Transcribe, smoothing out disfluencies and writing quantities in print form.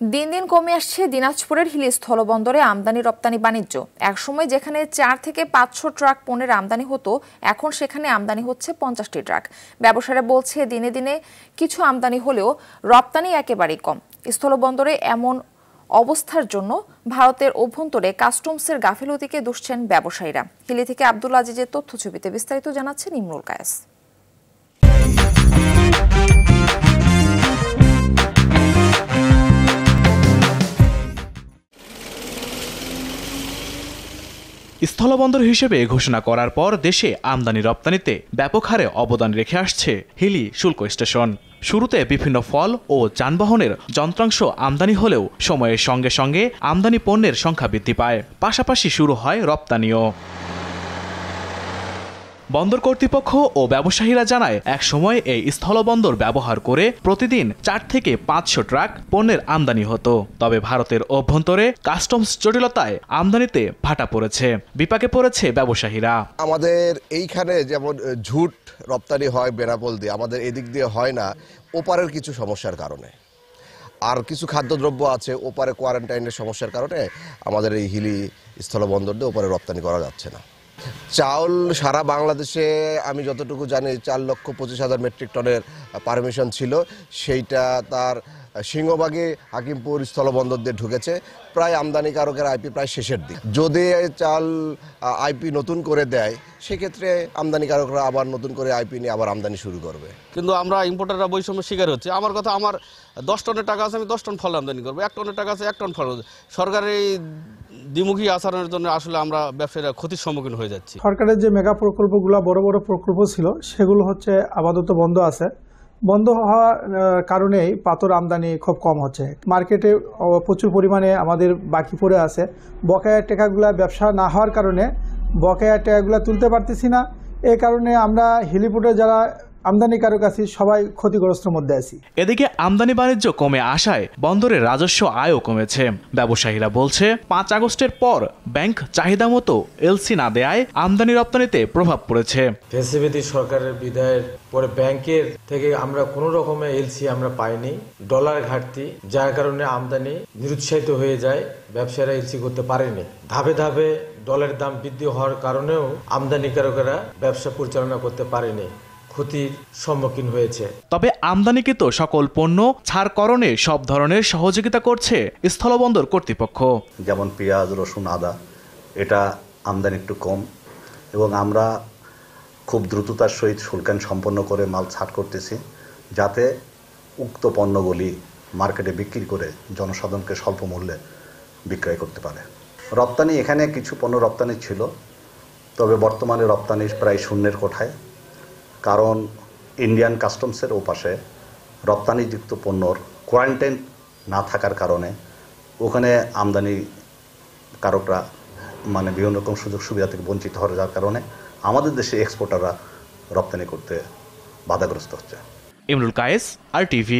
দিন দিন কমে আসছে দিনাজপুরের হিলি স্থলবন্দরে আমদানি রপ্তানি বাণিজ্য। একসময় যেখানে 4 থেকে 500 ট্রাক পণ্যের আমদানি হতো, এখন সেখানে আমদানি হচ্ছে 50টি ট্রাক। ব্যবসায়ীরা বলছে দিনে দিনে কিছু আমদানি হলেও রপ্তানি একেবারেই কম। স্থলবন্দরে এমন অবস্থার জন্য ভারতের অভ্যন্তরে কাস্টমসের গাফিলতিকে দুষছেন ব্যবসায়ীরা। হিলি থেকে আব্দুল আজিজের তথ্যছবিতে বিস্তারিত জানাচ্ছেন ইমরুল কায়েস। স্থলবন্দর হিসেবে ঘোষণা করার পর দেশে আমদানি রপ্তানিতে ব্যাপক হারে অবদান রেখে আসছে হিলি শুল্ক স্টেশন। শুরুতে বিভিন্ন ফল ও যানবাহনের যন্ত্রাংশ আমদানি হলেও সময়ের সঙ্গে সঙ্গে আমদানি পণ্যের সংখ্যা বৃদ্ধি পায়, পাশাপাশি শুরু হয় রপ্তানিও। বন্দর কর্তৃপক্ষ ও ব্যবসায়ীরা জানায়, এক সময় এই স্থলবন্দর ব্যবহার করে প্রতিদিন 4 থেকে 500 ট্রাক পণ্যের আমদানি হতো। তবে ভারতের অভ্যন্তরে কাস্টমস জটিলতায় আমদানিতে ভাটা পড়েছে, বিপাকে পড়েছে ব্যবসায়ীরা। আমাদের এইখানে যেমন ঝুট রপ্তানি হয় বেনাপোল দিয়ে, আমাদের এদিক দিয়ে হয় না ওপারের কিছু সমস্যার কারণে। আর কিছু খাদ্যদ্রব্য আছে ওপারে কোয়ারেন্টাইনের সমস্যার কারণে আমাদের এই হিলি স্থলবন্দর দিয়ে ওপারে রপ্তানি করা যাচ্ছে না। চাউল সারা বাংলাদেশে আমি যতটুকু জানি 4,25,000 মেট্রিক টনের পারমিশন ছিল, সেইটা তার সিংহভাগে হাকিমপুর স্থলবন্দর দিয়ে ঢুকেছে। প্রায় আমদানিকারকের আইপি প্রায় শেষের দিক। যদি চাল আইপি নতুন করে দেয়, সেক্ষেত্রে আমদানিকারকরা আবার নতুন করে আইপি নিয়ে আবার আমদানি শুরু করবে। কিন্তু আমরা ইম্পোর্টাররা বৈষম্যের শিকার হচ্ছে। আমার কথা, আমার 10 টনের টাকা আছে, আমি 10 টন ফল আমদানি করবো, 1 টনের টাকা আছে 1 টন ফল। সরকারের এই দ্বিমুখী আচরণের জন্য আসলে আমরা ব্যবসায়ীরা ক্ষতির সম্মুখীন হয়ে যাচ্ছি। সরকারের যে মেগা প্রকল্পগুলো বড় বড় প্রকল্প ছিল, সেগুলো হচ্ছে আপাতত বন্ধ আছে। বন্ধ হওয়ার কারণেই পাথর আমদানি খুব কম হচ্ছে। মার্কেটে প্রচুর পরিমাণে আমাদের বাকি পড়ে আছে। বকেয়া টাকাগুলো ব্যবসা না হওয়ার কারণে বকেয়া টাকাগুলো তুলতে পারতেছি না। এই কারণে আমরা হেলিপোর্টে যারা আমদানিকারক আছি সবাই ক্ষতিগ্রস্তের মধ্যে আছি। এদিকে আমদানি বাণিজ্য কমে আসায় বন্দরের রাজস্ব আয়ও কমেছে। ব্যবসায়ীরা বলছে 5 আগস্টের পর ব্যাংক চাহিদা মতো এলসি না দেয়ায় আমদানি রপ্তানিতে প্রভাব পড়েছে। ফেসিলিটি সরকারের বিদায়ের পরে ব্যাংকের থেকে আমরা কোনো রকমের এলসি আমরা পাইনি। ডলার ঘাটতি, যার কারণে আমদানি নিরুৎসাহিত হয়ে যায়, ব্যবসায়ীরা এলসি করতে পারেনি। ধাপে ধাপে ডলারের দাম বৃদ্ধি হওয়ার কারণেও আমদানিকারকেরা ব্যবসা পরিচালনা করতে পারেনি, ক্ষতির সম্মুখীন হয়েছে। তবে আমদানিকৃত সকল পণ্য ছাড়করণে সব ধরনের সহযোগিতা করছে স্থলবন্দর কর্তৃপক্ষ। যেমন পেঁয়াজ, রসুন, আদা, এটা আমদানি একটু কম এবং আমরা খুব দ্রুততার সহিত শুল্কায়ন সম্পন্ন করে মাল ছাড় করতেছি, যাতে উক্ত পণ্যগুলি মার্কেটে বিক্রি করে জনসাধারণকে স্বল্প মূল্যে বিক্রয় করতে পারে। রপ্তানি, এখানে কিছু পণ্য রপ্তানি ছিল, তবে বর্তমানে রপ্তানি প্রায় শূন্যের কোঠায়। কারণ ইন্ডিয়ান কাস্টমসের ওপাশে রপ্তানিযুক্ত পণ্যর কোয়ারেন্টাইন না থাকার কারণে ওখানে আমদানিকারকরা বিভিন্ন রকম সুযোগ সুবিধা থেকে বঞ্চিত হয়ে যাওয়ার কারণে আমাদের দেশে এক্সপোর্টাররা রপ্তানি করতে বাধাগ্রস্ত হচ্ছে। ইমরুল কায়েস, RTV।